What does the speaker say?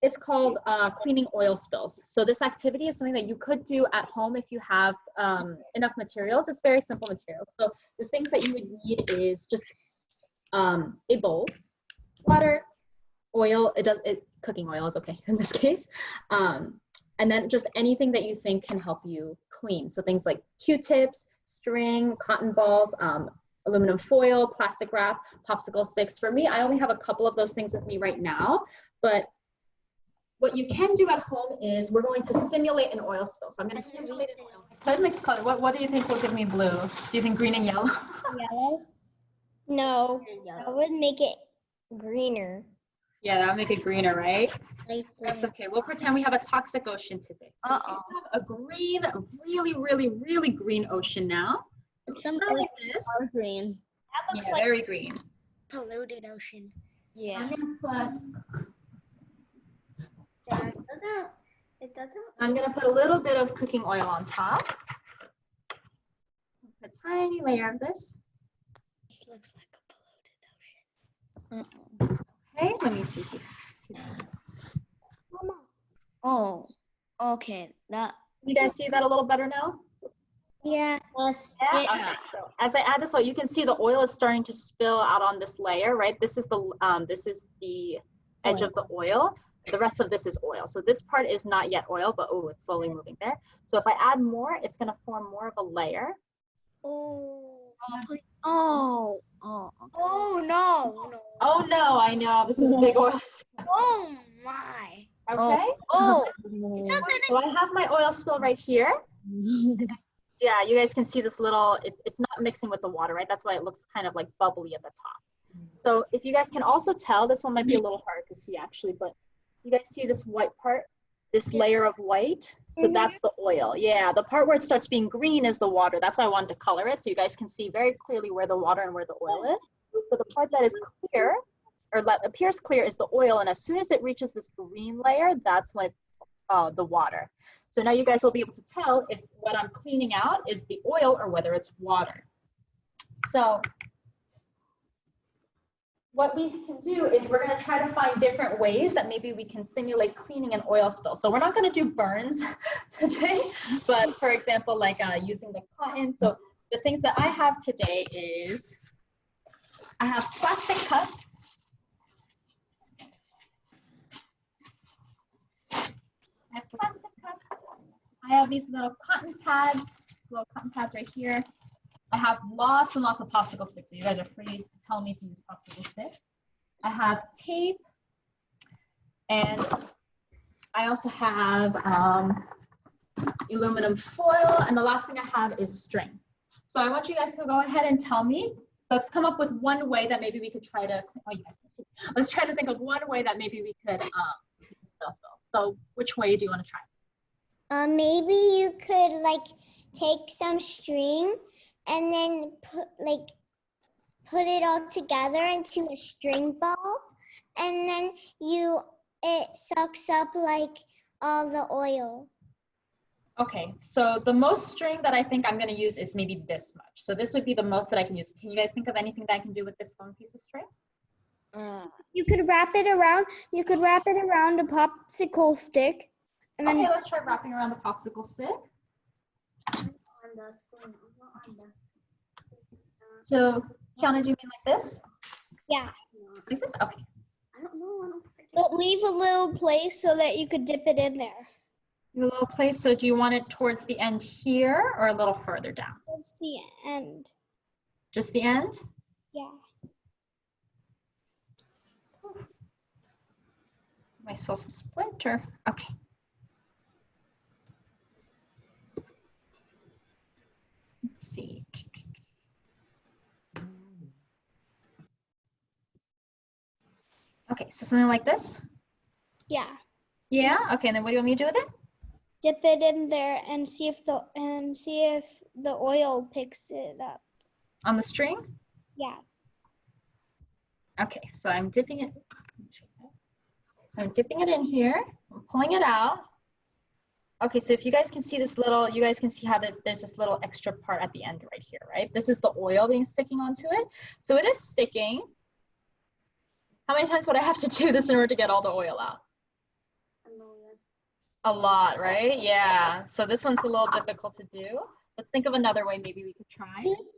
It's called cleaning oil spills. So this activity is something that you could do at home if you have enough materials. It's very simple materials. So the things that you would need is just a bowl, water, oil. Cooking oil is okay in this case. And then just anything that you think can help you clean. So things like Q-tips, string, cotton balls, aluminum foil, plastic wrap, popsicle sticks. For me, I only have a couple of those things with me right now, but what you can do at home is we're going to simulate an oil spill. So I'm going to simulate an oil. Let's mix color. What do you think will give me blue? Do you think green and yellow? Yellow? No, that would make it greener. Yeah, that would make it greener, right? That's okay. We'll pretend we have a toxic ocean today. So we have a green, really green ocean now. Something like this. Green. That looks like very green. Polluted ocean. Yeah. I'm gonna put. Yeah, it doesn't. I'm gonna put a little bit of cooking oil on top. A tiny layer of this. This looks like a polluted ocean. Okay, let me see. Mama. Oh, okay. That. You guys see that a little better now? Yeah. Yes. Yeah. Okay. So as I add this oil, you can see the oil is starting to spill out on this layer, right? This is the edge of the oil. The rest of this is oil. So this part is not yet oil, but oh, it's slowly moving there. So if I add more, it's gonna form more of a layer. Okay. Oh no. Oh no, I know. This is a big oil. Oh my. Okay. Oh. So I have my oil spill right here. Yeah, you guys can see this little, it's not mixing with the water, right? That's why it looks kind of like bubbly at the top. So if you guys can also tell, this one might be a little hard to see actually, but you guys see this white part, this layer of white? So that's the oil. Yeah, the part where it starts being green is the water. That's why I wanted to color it, so you guys can see very clearly where the water and where the oil is. So the part that is clear, or that appears clear, is the oil, and as soon as it reaches this green layer, that's when it's the water. So now you guys will be able to tell if what I'm cleaning out is the oil or whether it's water. So what we can do is we're going to try to find different ways that maybe we can simulate cleaning an oil spill. So we're not going to do burns today, but for example, like using the cotton. So the things that I have today is I have plastic cups. I have plastic cups. I have these little cotton pads right here. I have lots and lots of popsicle sticks, so you guys are free to tell me to use popsicle sticks. I have tape, and I also have aluminum foil, and the last thing I have is string. So I want you guys to go ahead and tell me. Let's come up with one way that maybe we could try to, oh, you guys can see. Let's try to think of one way that maybe we could spill. So which way do you want to try? Maybe you could like take some string and then put it all together into a string ball, and then it sucks up like all the oil. Okay, so the most string that I think I'm going to use is maybe this much. So this would be the most that I can use. Can you guys think of anything that I can do with this long piece of string? You could wrap it around. You could wrap it around a popsicle stick, and then. Okay, let's try wrapping around the popsicle stick. So, Kiana, do you mean like this? Yeah. Like this? Okay. I don't know. But leave a little place so that you could dip it in there. A little place. So, do you want it towards the end here or a little further down? Towards the end. Just the end? Yeah. My soul's a splinter. Okay. Let's see. Okay, so something like this? Yeah. Yeah, okay, and then what do you want me to do with it? Dip it in there and see if the oil picks it up. On the string? Yeah. Okay, so I'm dipping it. So I'm dipping it in here. I'm pulling it out. Okay, so if you guys can see this little, you guys can see how there's this little extra part at the end right here, right? This is the oil being sticking onto it. So it is sticking. How many times would I have to do this in order to get all the oil out? A lot, right? Yeah. So this one's a little difficult to do. Let's think of another way maybe we could try. Use